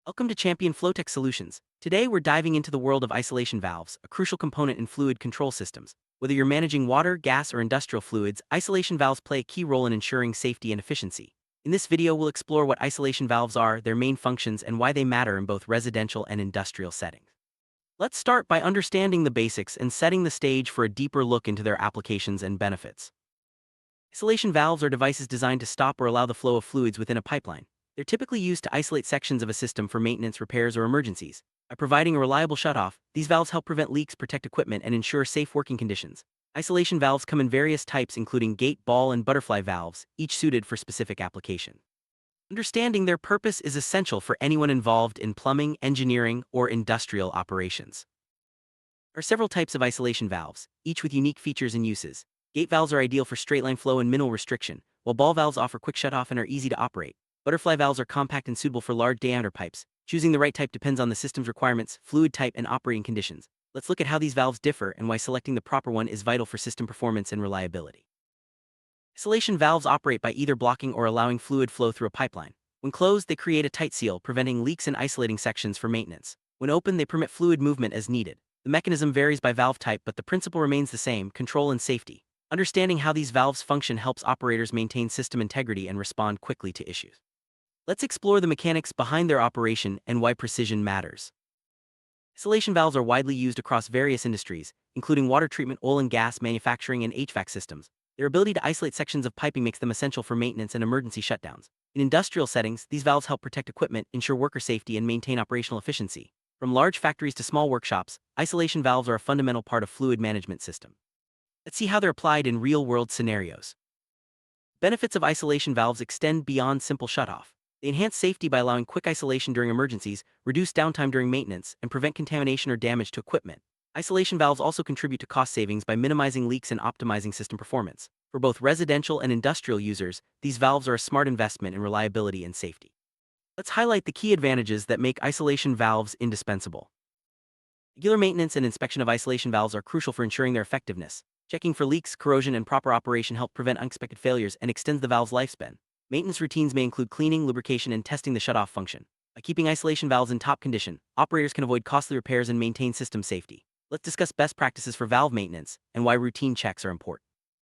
Welcome to Champion Flowtech Solutions. Today we're diving into the world of isolation valves, a crucial component in fluid control systems. Whether you're managing water, gas, or industrial fluids, isolation valves play a key role in ensuring safety and efficiency. In this video, we'll explore what isolation valves are, their main functions, and why they matter in both residential and industrial settings. Let's start by understanding the basics and setting the stage for a deeper look into their applications and benefits. Isolation valves are devices designed to stop or allow the flow of fluids within a pipeline. They're typically used to isolate sections of a system for maintenance, repairs, or emergencies. By providing a reliable shutoff, these valves help prevent leaks, protect equipment, and ensure safe working conditions. Isolation valves come in various types, including gate, ball, and butterfly valves, each suited for specific application. Understanding their purpose is essential for anyone involved in plumbing, engineering, or industrial operations. There are several types of isolation valves, each with unique features and uses. Gate valves are ideal for straight-line flow and minimal restriction, while ball valves offer quick shutoff and are easy to operate. Butterfly valves are compact and suitable for large diameter pipes. Choosing the right type depends on the system's requirements, fluid type, and operating conditions. Let's look at how these valves differ and why selecting the proper one is vital for system performance and reliability. Isolation valves operate by either blocking or allowing fluid flow through a pipeline. When closed, they create a tight seal, preventing leaks and isolating sections for maintenance. When open, they permit fluid movement as needed. The mechanism varies by valve type, but the principle remains the same: control and safety. Understanding how these valves function helps operators maintain system integrity and respond quickly to issues. Let's explore the mechanics behind their operation and why precision matters. Isolation valves are widely used across various industries, including water treatment, oil and gas, manufacturing, and HVAC systems. Their ability to isolate sections of piping makes them essential for maintenance and emergency shutdowns. In industrial settings, these valves help protect equipment, ensure worker safety, and maintain operational efficiency. From large factories to small workshops, isolation valves are a fundamental part of fluid management system. Let's see how they're applied in real-world scenarios. Benefits of isolation valves extend beyond simple shutoff. They enhance safety by allowing quick isolation during emergencies, reduce downtime during maintenance, and prevent contamination or damage to equipment. Isolation valves also contribute to cost savings by minimizing leaks and optimizing system performance. For both residential and industrial users, these valves are a smart investment in reliability and safety. Let's highlight the key advantages that make isolation valves indispensable. Regular maintenance and inspection of isolation valves are crucial for ensuring their effectiveness. Checking for leaks, corrosion, and proper operation help prevent unexpected failures and extends the valve's lifespan. Maintenance routines may include cleaning, lubrication, and testing the shutoff function. By keeping isolation valves in top condition, operators can avoid costly repairs and maintain system safety. Let's discuss best practices for valve maintenance and why routine checks are important.